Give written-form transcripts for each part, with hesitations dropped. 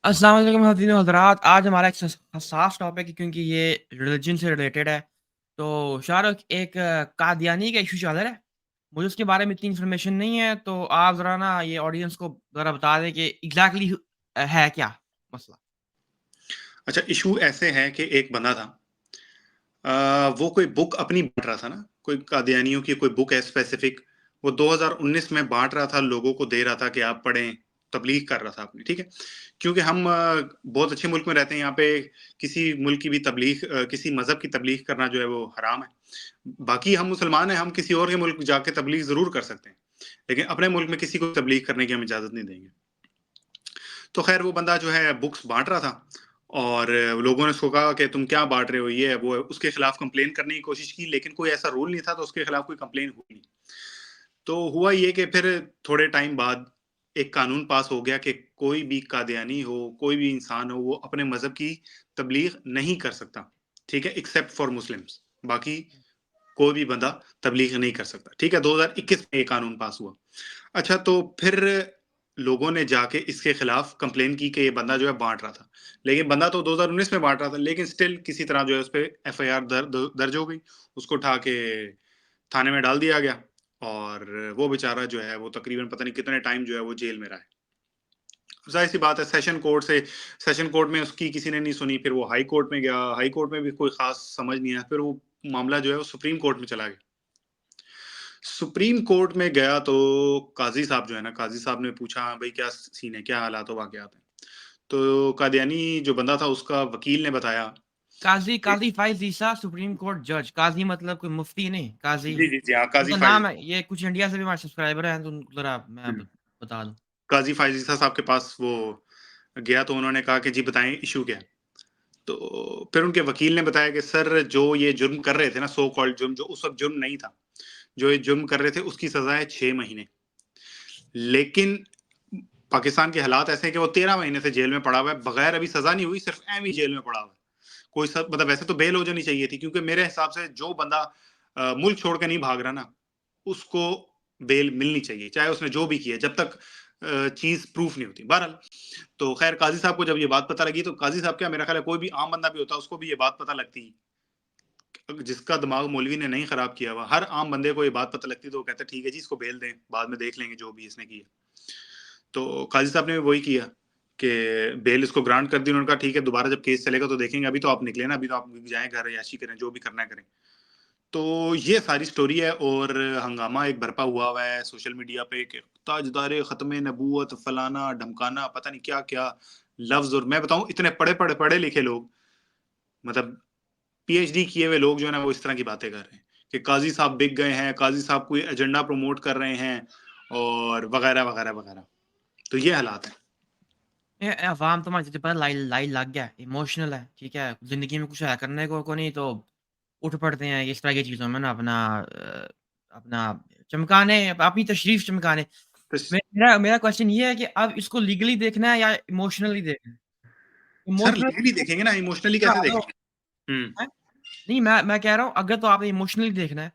अस्सलाम वालेकुम हज़रात हज़रात। आज हमारा एक हसास टॉपिक है क्योंकि ये रिलीजन से रिलेटेड है। तो शाहरुख एक कादियानी का इश्यू चल रहा है। मुझे उसके बारे में इतनी इन्फॉर्मेशन नहीं है, तो आप ज़रा ना ये ऑडियंस को ज़रा बता दें कि एग्ज़ैक्टली है क्या मसला? अच्छा, इशू ऐसे है कि एक बंदा था। वो कोई बुक अपनी बाँट रहा था ना, कोई कादियानियों की कोई बुक है स्पेसिफिक, वो 2019 में बाँट रहा था, लोगों को दे रहा था कि आप पढ़ें, तबलीग कर रहा था अपनी, ठीक है? क्योंकि हम बहुत अच्छे मुल्क में रहते हैं, यहाँ पे किसी मुल्क की भी तबलीग किसी मज़हब की तबलीग करना जो है वो हराम है। बाकी हम मुसलमान हैं, हम किसी और के मुल्क जाके तबलीग ज़रूर कर सकते हैं, लेकिन अपने मुल्क में किसी को तबलीग करने की हम इजाज़त नहीं देंगे। तो खैर वो बंदा जो है बुक्स बाँट रहा था और लोगों ने उसको कहा कि तुम क्या बाँट रहे हो, ये है, वो है। उसके खिलाफ कंप्लेन करने की कोशिश की, लेकिन कोई ऐसा रूल नहीं था, तो उसके खिलाफ कोई कंप्लेन हुई नहीं। तो हुआ ये कि फिर थोड़े टाइम बाद एक कानून पास हो गया कि कोई भी कादियानी हो, कोई भी इंसान हो, वो अपने मज़हब की तबलीग नहीं कर सकता, ठीक है? Except for Muslims. बाकी कोई भी बंदा तबलीग नहीं कर सकता, ठीक है? 2021 में ये कानून पास हुआ। अच्छा, तो फिर लोगों ने जाके इसके खिलाफ कंप्लेन की कि ये बंदा जो है बाँट रहा था। लेकिन बंदा तो 2019 में बाँट रहा था, लेकिन स्टिल किसी तरह जो है उसपे एफआईआर दर्ज हो गई। उसको उठा के थाने में डाल दिया गया और वो बेचारा जो है वो तकरीबन पता नहीं कितने टाइम जो है वो जेल में रहा है। ज़ाहिर-सी बात है, सेशन कोर्ट में उसकी किसी ने नहीं सुनी, फिर वो हाई कोर्ट में गया, हाई कोर्ट में भी कोई ख़ास समझ नहीं आया, फिर वो मामला जो है वो सुप्रीम कोर्ट में चला गया। सुप्रीम कोर्ट में गया तो काज़ी साहब जो है ना, काज़ी साहब ने पूछा भई क्या सीन है, क्या हालात व वाक़यात हैं? तो कादियानी जो बंदा था उसका वकील ने बताया काज़ी कि काज़ी फ़ाइज़ ईसा सुप्रीम कोर्ट जज। काज़ी मतलब कोई मुफ्ती नहीं, काज़ी जी, जी, जी, हाँ, काज़ी उनका फ़ाइज़ नाम है। ये कुछ इंडिया से भी हमारे सब्सक्राइबर हैं, तो उनको ज़रा मैं हुँ, बता दूँ। काज़ी फ़ाइज़ ईसा साहब के पास वो गया तो उन्होंने कहा कि जी बताएँ इश्यू क्या है? तो फिर उनके वकील ने बताया कि सर जो ये जुर्म कर रहे थे ना, सो कॉल्ड जुर्म जो उस वक़्त जुर्म नहीं था। जो ये जुर्म कर रहे थे उसकी सज़ा है 6 महीने। लेकिन पाकिस्तान के हालात ऐसे हैं कि वो 13 महीने से जेल में पड़ा हुआ है, बगैर अभी सज़ा नहीं हुई, सिर्फ़ ऐवें ही जेल में पड़ा हुआ है। कोई स मतलब वैसे तो बेल हो जानी चाहिए थी, क्योंकि मेरे हिसाब से जो बंदा मुल्क छोड़ के नहीं भाग रहा ना, उसको बेल मिलनी चाहिए, चाहे उसने जो भी किया, जब तक चीज़ प्रूफ नहीं होती। बहरहाल, तो खैर काज़ी साहब को जब ये बात पता लगी, तो काज़ी साहब क्या, मेरा ख़्याल है कोई भी आम बंदा भी होता, उसको भी ये बात पता लगती। जिसका दिमाग मौलवी ने नहीं ख़राब किया हुआ, हर आम बंदे को ये बात पता लगती, तो वो कहता ठीक है जी, इसको बेल दें, बाद में देख लेंगे जो भी इसने किया। तो काज़ी साहब ने भी वही किया कि बेल इसको ग्रांट कर दी। उन्होंने कहा ठीक है, दोबारा जब केस चलेगा तो देखेंगे, अभी तो आप निकले ना, अभी तो आप जाएँ घर, ऐशी करें, जो भी करना है करें। तो ये सारी स्टोरी है और हंगामा एक बरपा हुआ हुआ है सोशल मीडिया पे कि ताजदारे ख़त्म नबूवत फलाना ढमकाना, पता नहीं क्या-क्या लफ्ज़। और मैं बताऊँ, इतने पढ़े लिखे लोग, मतलब पीएचडी किए हुए लोग जो है ना, वो इस तरह की बातें कर रहे हैं कि काज़ी साहब बिक गए हैं, काज़ी साहब कोई एजेंडा प्रमोट कर रहे हैं और वगैरह, वगैरह, वगैरह। तो ये हालात हैं। ये अवाम तो मुझे पता लाई लाई लग गया, इमोशनल है, ठीक है? ज़िंदगी में कुछ है करने को नहीं, तो उठ पड़ते हैं इस तरह की चीज़ों में ना अपना चमकाने, अपनी तशरीफ़ चमकाने। तो मेरा मेरा क्वेश्चन ये है कि अब इसको लीगली देखना है या इमोशनली देखना है? सर इमोशनल लीगली देखेंगे ना, इमोशनली हाँ, कैसे तो देखेंगे? हुँ। हैं? नहीं, मैं कह रहा हूँ अगर तो आपने इमोशनली देखना है,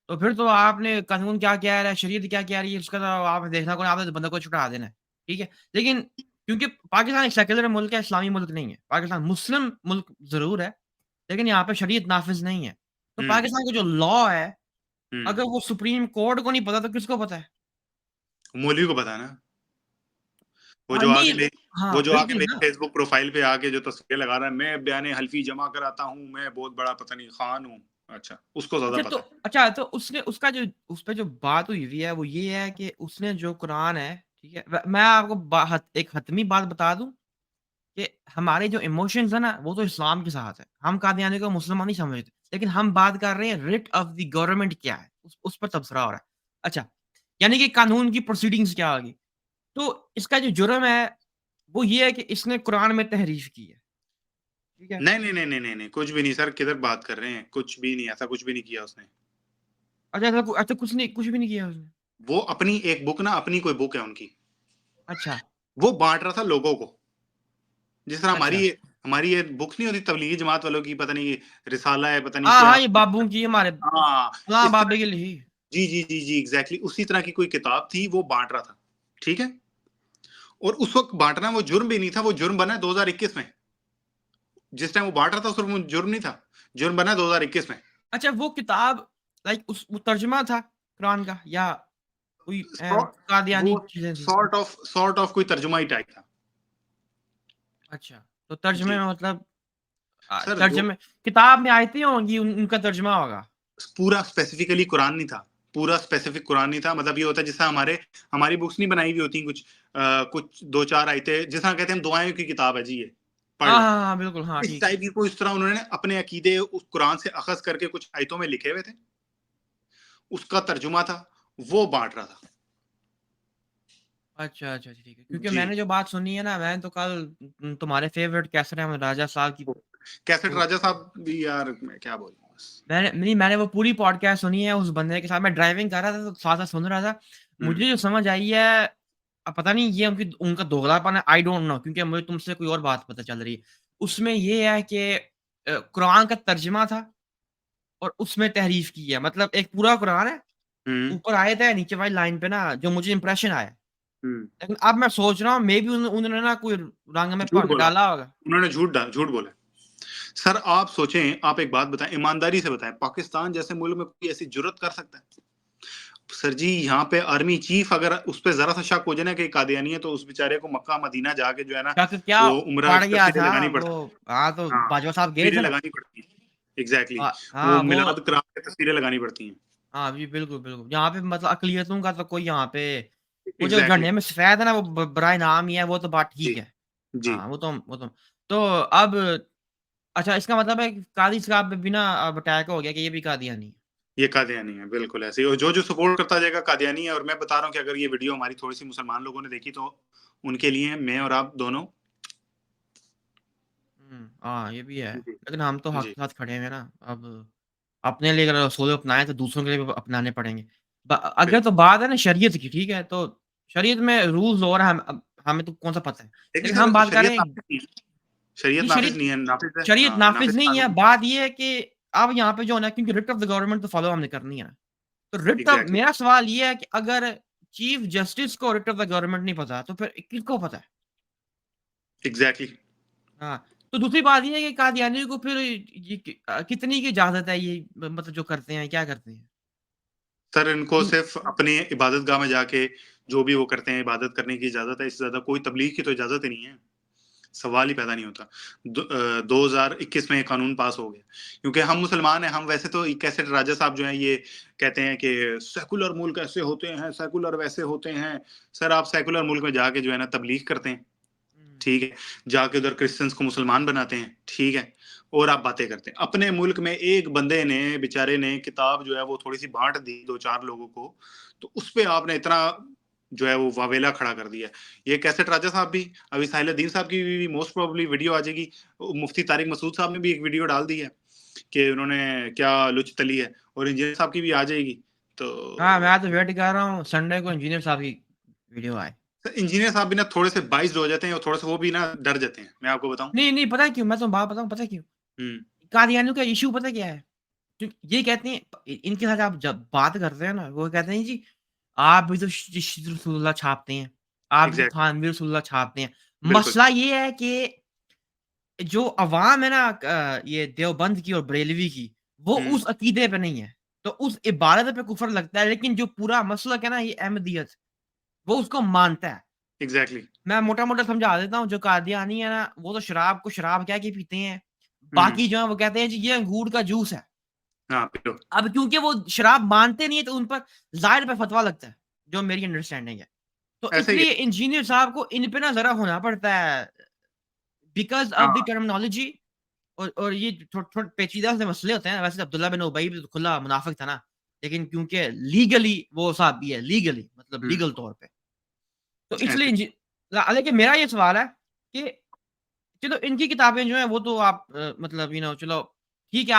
तो फिर तो आपने कानून क्या कह रहा है, शरीयत क्या कह रही है, उसका तो आपने देखना को नहीं, आपने तो बंदे को छुड़ा देना है, ठीक है? लेकिन क्योंकि पाकिस्तान एक सेक्युलर मुल्क है, इस्लामी मुल्क नहीं है। पाकिस्तान मुस्लिम मुल्क ज़रूर है, लेकिन यहाँ पे शरीयत नाफ़िज़ नहीं है। तो हुँ, पाकिस्तान का जो लॉ है, हुँ। अगर वो सुप्रीम कोर्ट को नहीं पता तो किसको पता है? मौलवी को पता है ना। हाँ, नहीं वो हाँ, जो आके बिल्कुल मेरी ना। फ़ेसबुक प्रोफ़ाइल पे आके जो तस्वीरें लगा रहा है, मैं बयान हल्फ़ी जमा कराता हूँ, मैं बहुत बड़ा पता नहीं ख़ान हूँ। अच्छा, उसको ज़्यादा पता है। तो उसने उसका जो उस पे जो बात हुई हुई है वो ये है कि उसने जो कुरान है, ठीक है? मैं आपको एक हतमी बात बता दूँ कि हमारे जो इमोशंस है ना, वो तो इस्लाम के साथ है। हम कादियानी को मुसलमान नहीं समझते। लेकिन हम बात कर रहे हैं रिट ऑफ द गवर्नमेंट क्या है? उस पर तबसरा हो रहा है। अच्छा, यानी कि कानून की प्रोसीडिंग्स क्या होगी? तो इसका जो जुर्म है, वो ये है कि इसने कुरान में तहरीफ की है। ठीक है? नहीं, नहीं, नहीं, नहीं, नहीं, नहीं, कुछ भी नहीं सर, किधर बात कर रहे हैं? कुछ भी नहीं, ऐसा कुछ भी नहीं किया उसने। अच्छा कुछ भी नहीं किया उसने? वो अपनी एक बुक ना, अपनी कोई बुक है उनकी, अच्छा, वो बाँट रहा था लोगों को। जिस तरह अच्छा। हमारी ये बुक्स नहीं होती तबलीगी जमात वालों की, पता नहीं रिसाला है, पता नहीं हाँ, क्या। हाँ, ये बाबू की हमारे हाँ, फलाँ इस तरह बाबे की की। लिखी। जी, जी, जी, जी, एग्ज़ैक्टली उसी तरह की कोई किताब थी, वो बाँट रहा था। ठीक है? और उस वक़्त बाँटना वो जुर्म भी नहीं था, वो जुर्म बना है 2021 में। जिस टाइम वो बाँट रहा था उस वक़्त वो जुर्म नहीं था। जुर्म बना है 2021 में। अच्छा वो किताब लाइक उस वो तर्जुमा था कुरान का या कोई सॉ वो कादियानी चीज़ें थी? सॉर्ट ऑफ कोई तर्जुमा ही टाइप था। अच्छा, तो तर्जुमे जी। में मतलब सर जो तर्जुमे किताब में आयतें होंगी उनका तर्जुमा होगा। पूरा स्पेसिफिकली कुरान नहीं था। पूरा स्पेसिफिक कुरान नहीं था। मतलब ये होता है जैसा हमारी बुक्स नहीं बनाई हुई होती कुछ कुछ 2-4 आयतें जिसे हम कहते हैं दुआओं की किताब है जी ये, पढ़ हाँ, लें। हाँ, हाँ, बिल्कुल, हाँ, इस ठीक है। टाइप की कोई इस तरह उन्होंने अपने अकीदे उस कुरान से अख़ज़ करके कुछ आयतों में लिखे हुए थे। उसका तर्जुमा था, वो बाँट रहा था। अच्छा, अच्छा, अच्छा, ठीक है। क्योंकि जी। मैंने जो बात सुनी है ना, मैंने तो कल तुम्हारे फ़ेवरेट कैसर अहमद राजा साहब की कैसेट वो राजा साहब भी यार मैं क्या बोलूँ बस। मैंने वो पूरी पॉडकास्ट सुनी है उस बंदे के साथ। मैं ड्राइविंग कर रहा था तो साथ-साथ सुन रहा था। हुँ, मुझे जो समझ आई है पता नहीं ये उनका दोगलापन है, आई डोंट नो क्योंकि मुझे तुमसे कोई और बात पता चल रही है। उसमें ये है कि कुरान का तर्जुमा था और उसमें तहरीफ़ की है। मतलब एक पूरा कुरान है, हुँ, ऊपर आयत है, नीचे वाली लाइन पे ना जो मुझे इंप्रेशन आया। हुँ। लेकिन अब मैं सोच रहा हूँ मे बी उन्होंने ना कोई रंग में झूठ भंग बोला। डाला होगा। उन्होंने झूठ बोला। सर आप सोचें, आप एक बात बताएँ, ईमानदारी से बताएँ, पाकिस्तान जैसे मुल्क में कोई ऐसी जुर्रत कर सकता है? सर जी, यहाँ पे आर्मी चीफ अगर उस पे ज़रा-सा शक हो जाए ना कि कादियानी है, तो उस बेचारे को मक्का, मदीना जाके जो है ना, शक क्या वो उम्रा पड़ की गया तफ़सीरें था लगानी वो पड़ती हैं। हाँ, तो हाँ, बाजवा साहब गए तफ़सीरें थे ना। लगानी पड़ती हैं। एग्ज़ैक्टली वो हाँ, वो मिलाद करा के तफ़सीरें लगानी पड़ती हैं। हाँ, जी, बिल्कुल, बिल्कुल। यहाँ पे मतलब अक़लियतों का तो कोई यहाँ पे वो जो एग्ज़ैक्टली झंडे में सफ़ेद है ना, वो बराए नाम ही है, वो तो बात जी, ठीक है। जी। हाँ, तो अब अच्छा इसका मतलब है कि कादी साहब पे भी ना अब अटैक हो गया कि ये भी कादियानी है। ये कादियानी है, बिल्कुल ऐसे ही और जो-जो सपोर्ट करता जाएगा कादियानी है और मैं बता रहा हूँ कि अगर ये वीडियो हमारी थोड़ी-सी मुसलमान लोगों ने देखी तो उनके लिए मैं और आप दोनों हाँ, ये भी है। जी, लेकिन हम तो हक़ जी, के साथ खड़े हैं ना, अब अपने लिए अगर रसूल अपनाएँ तो दूसरों के लिए भी अपनाने पड़ेंगे। अगर तो बिल्कुल। बात है ना शरीयत की, ठीक है? तो शरीयत में रूल्स और हम अब हमें तो कौन-सा पता है। लेकिन लेकिन हम सर बात शरीयत करें नाफ़िज़ नहीं है। शरीयत जी, नाफ़िज़ नहीं है, नाफ़िज़ है शरीयत हाँ, नाफ़िज़ नाफ़िज़ नहीं है, कानून बात ये है कि अब यहाँ पे जो है ना क्योंकि रिट ऑफ़ द गवर्नमेंट तो फ़ॉलो हमने करनी है। तो रिट ऑफ़ एग्ज़ैक्टली, मेरा सवाल ये है कि अगर चीफ़ जस्टिस को रिट ऑफ़ द गवर्नमेंट नहीं पता, तो फिर किसको पता है? एग्ज़ैक्टली। हाँ, तो दूसरी बात ये है कि कादियानी को फिर ये कितनी की इजाज़त है ये मतलब जो करते हैं, क्या करते हैं? सर इनको हुँ, सिर्फ़ अपनी इबादतगाह में जाके जो भी वो करते हैं, इबादत करने की इजाज़त है, इससे ज़्यादा कोई तबलीग की तो इजाज़त ही नहीं है। सवाल ही पैदा नहीं होता। 2021 में ये कानून पास हो गया। क्योंकि हम मुसलमान हैं, हम वैसे तो कैसेट राजा साहब जो हैं ये कहते हैं कि सेकुलर मुल्क ऐसे होते हैं, सेकुलर वैसे होते हैं। सर आप सेकुलर मुल्क में जाके जो है ना तबलीग करते हैं, हुँ, ठीक है। जाके उधर क्रिश्चियंस को मुसलमान बनाते हैं, ठीक है। और आप बातें करते हैं। अपने मुल्क में एक बंदे ने बेचारे ने किताब जो है वो थोड़ी-सी बाँट दी 2-4 लोगों को, तो उसपे आपने इतना जो है वो वावेला खड़ा कर दिया। ये कैसेट राजा साहब भी, अभी साहिलुद्दीन साहब की भी मोस्ट प्रोबेबली वीडियो आ जाएगी। मुफ्ती तारिक मसूद साहब ने भी एक वीडियो डाल दी है कि उन्होंने क्या लुच तली है और इंजीनियर साहब की भी आ जाएगी। हाँ, तो मैं तो वेट कर रहा हूँ संडे को इंजीनियर साहब की वीडियो आए। इंजीनियर साहब भी ना थोड़े-से बाइस्ड हो जाते हैं और थोड़ा-सा वो भी ना डर जाते हैं, मैं आपको बताऊँ। नहीं, नहीं, पता है क्यों? मैं तुम्हें बात बताऊँ, पता है क्यों? हुँ, कादियानियों का इश्यू पता है क्या है? ये कहते हैं इनके साथ आप जब बात करते हैं ना, वो कहते हैं जी, आप भी तो रसूलुल्लाह छापते हैं, आप भी तो एग्ज़ैक्टली, थानवीर रसूलुल्लाह छापते हैं। बिल्कुल। मसला ये है कि जो अवाम है ना ये देवबंद की और बरेलवी की, वो हुँ, उस अकीदे पे नहीं है। तो उस इबादत पे कुफ़र लगता है, लेकिन जो पूरा मसलक है ना ये अहमदियत, वो उसको मानता है। एग्ज़ैक्टली। मैं मोटा-मोटा समझा देता हूँ, जो कादियानी है ना, वो तो शराब को शराब कह के पीते हैं। हुँ, बाकी जो है वो कहते हैं जी ये अंगूर का जूस है। हाँ, पिलो। अब क्योंकि वो शराब मानते नहीं है तो उन पर ज़ाहिर पे फ़तवा लगता है, जो मेरी अंडरस्टैंडिंग है। तो ऐसा ही इसलिए है। इंजीनियर साहब को इन पे ना ज़रा होना पड़ता है बिकॉज़ ऑफ द हाँ, टर्मिनोलॉजी और ये थोड़े पेचीदा से मसले होते हैं। वैसे अब्दुल्ला बिन उबई भी तो खुला मुनाफ़िक था ना, लेकिन क्योंकि लीगली वो साहब है, लीगली मतलब हुँ, लीगल तौर पे। तो इसलिए ऐसे लेकिन मेरा ये सवाल है कि चलो इनकी किताबें जो हैं वो तो आप मतलब चलो ठीक है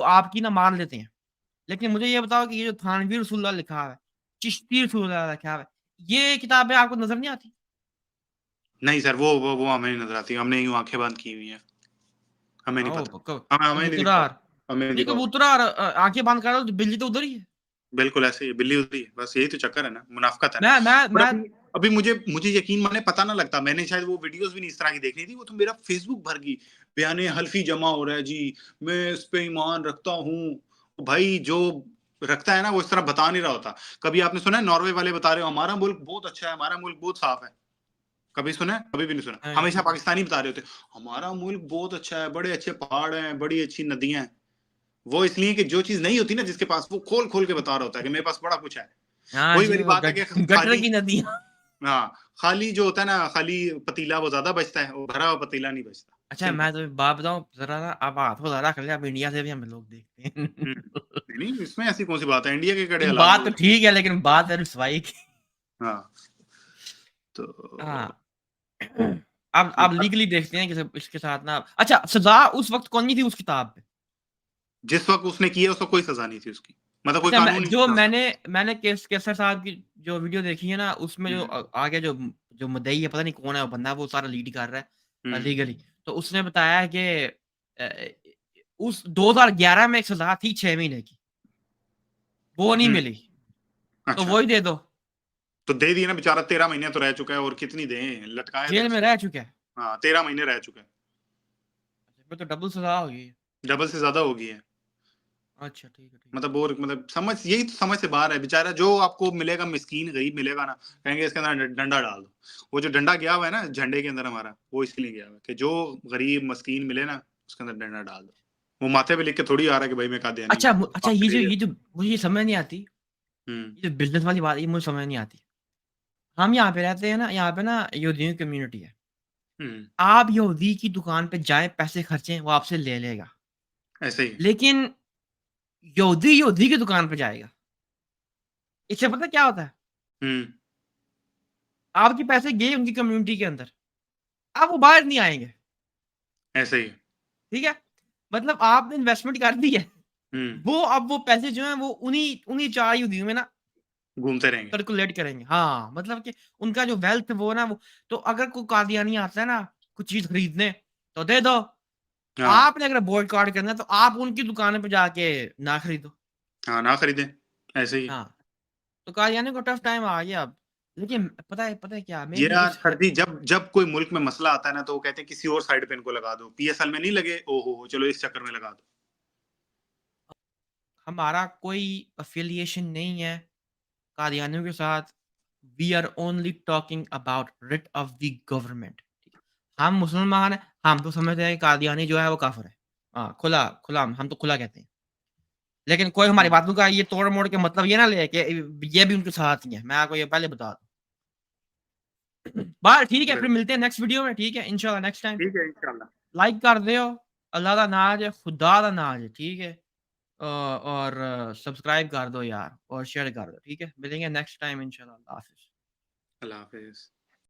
आपकी ना मान लेते हैं। लेकिन मुझे ये बताओ कि ये जो थानवी रसूलुल्लाह लिखा है, चिश्ती रसूलुल्लाह लिखा है, ये किताबें आपको नज़र नहीं आती? नहीं सर वो हमें नहीं नज़र आती, हमने यूँ आँखें बंद की हुई हैं, हमें नहीं आओ पता। क हमें हमें नहीं दिखा कबूतरा हमें नहीं नहीं दिखा होगा। कबूतरा और आँखें बंद करो तो बिल्ली तो उधर ही है। बिल्कुल ऐसे ही बिल्ली उतरी है, बस यही तो चक्कर है ना, मुनाफ़िकत है ना। मैं मैं और मैं अभी अभी मुझे यकीन माने पता ना लगता, मैंने शायद वो वीडियोज़ भी नहीं इस तरह की देखनी थी, वो तो मेरा फ़ेसबुक भर गई, बयाने हल्फ़ी जमा हो रहा है जी, मैं इस पे ईमान रखता हूँ। भाई जो रखता है ना वो इस तरह बता नहीं रहा होता। कभी आपने सुना है नॉर्वे वाले बता रहे हो हमारा मुल्क बहुत अच्छा है, हमारा मुल्क बहुत साफ़ है। कभी सुना है? कभी भी नहीं सुना। नहीं। हमेशा पाकिस्तानी बता रहे होते हैं, हमारा मुल्क बहुत अच्छा है, बड़े अच्छे पहाड़ हैं, बड़ी अच्छी नदियाँ हैं। वो इसलिए कि जो चीज़ नहीं होती ना जिसके पास, वो खोल-खोल के बता रहा होता है कि मेरे पास बड़ा कुछ है। हाँ वही जी, वाली वो बात है कि गटर खाली, की नदियाँ। हाँ, खाली जो होता है ना, खाली पतीला वो ज़्यादा बचता है, वो भरा हुआ पतीला नहीं बचता। अच्छा, सिंपल। मैं तुम्हें एक बात बताऊँ ज़रा ना, अब हाथों ज़्यादा कर लिया, अब इंडिया से भी हमें लोग देखते हैं। हुँ। नहीं, इसमें ऐसी कौन-सी बात है? इंडिया के कड़े नहीं, हालात बात बहुत तो अच्छे हैं। ठीक है, लेकिन बात है रुसवाई की। हाँ, तो हाँ। अब बात लीगली देखते हैं कि सब इसके साथ ना, अच्छा, सज़ा उस वक़्त कौन नहीं थी उस किताब पे? जिस वक़्त उसने किया, उस वक़्त कोई सज़ा नहीं थी उसकी। मतलब कोई अच्छा, कानून नहीं जो था उस वक़्त। मैंने कैसर साहब की जो वीडियो देखी है ना, उसमें जो हुँ, आगे जो मुद्दई है, पता नहीं कौन है वो बंदा, वो सारा लीड कर रहा है हुँ, लीगली। तो उसने बताया है कि उस 2011 में एक सज़ा थी 6 महीने की, वो नहीं हुँ। मिली, तो अच्छा, वही दे दो। तो दे दिए ना बेचारा, 13 महीने तो रह चुका है और कितनी दें? लटकाएँ तो जेल में उसे। रह चुका है। हाँ, 13 महीने रह चुका है। फिर तो डबल सज़ा हो गई है। डबल से ज़्यादा हो गई है। अच्छा, ठीक है, ठीक है। मतलब और मतलब समझ, यही तो समझ से बाहर है बेचारा। जो आपको मिलेगा मिस्कीन गरीब मिलेगा ना, कहेंगे इसके अंदर डंडा डाल दो। वो जो डंडा गया हुआ है ना झंडे के अंदर हमारा, वो इसलिए गया हुआ है कि जो गरीब मस्कीन मिले ना, उसके अंदर डंडा डाल दो। वो माथे पे लिख के थोड़ी आ रहा है कि भाई मैं कादियानी अच्छा, हूँ। अच्छा, बाप रे! ये जो मुझे ये समझ नहीं आती, हुँ, ये जो बिज़नेस वाली बात है, ये मुझे समझ नहीं आती। हम यहाँ पे रहते हैं ना, यहाँ पे ना यहूदियों की कम्युनिटी है। हुँ, आप यहूदी की दुकान पे जाएँ, पैसे खर्चें, वो आपसे ले लेगा। ऐसे ही। लेकिन यहूदी यहूदी की दुकान पे जाएगा। इससे पता है क्या होता है? हुँ, आपके पैसे गए उनकी कम्युनिटी के अंदर, अब वो बाहर नहीं आएँगे, ऐसे ही। ठीक है? मतलब आपने इन्वेस्टमेंट कर दी है, हुँ, अब वो पैसे जो हैं वो उन्हीं उन्हीं 4 यहूदियों में ना घूमते रहेंगे। सर्कुलेट करेंगे। हाँ, मतलब कि उनका जो वेल्थ वो ना वो, तो अगर कोई कादियानी आता है ना, कुछ चीज़ खरीदने, तो दे दो। हाँ, आपने अगर बॉयकॉट करना है, तो आप उनकी दुकान पे जाके ना खरीदो। हाँ, ना खरीदें, ऐसे ही। हाँ, तो कादियानियों को टफ टाइम आ गया अब। लेकिन पता है क्या? ये मेरी यार इस सर हद जी, जब जब कोई मुल्क में मसला आता है ना, तो वो कहते हैं किसी और साइड पे इनको लगा दो। पीएसएल में नहीं लगे, ओहो! चलो इस चक्कर में लगा दो। हमारा कोई एफ़िलिएशन नहीं है कादियानियों के साथ। We are only talking about writ of the government. हम मुसलमान हैं, हम तो समझते हैं कि कादियानी जो है वो काफ़िर है। हाँ, खुला हम तो खुला कहते हैं। लेकिन कोई हमारी हुँ, बातों का ये तोड़-मोड़ के मतलब ये ना ले कि ये भी उनके साथ ही है। मैं आपको ये पहले बता दूँ। बस ठीक है, फिर बिल्कुल। मिलते हैं नेक्स्ट वीडियो में, ठीक है? इंशाल्लाह नेक्स्ट टाइम। ठीक है, इंशाल्लाह। लाइक कर दियो, अल्लाह दा नाज़ है, खुदा दा नाज़ है, ठीक है? और सब्सक्राइब कर दो यार और शेयर कर दो, ठीक है? मिलेंगे नेक्स्ट टाइम इंशाल्लाह। अल्लाह हाफ़िज़। अल्लाह हाफ़िज़।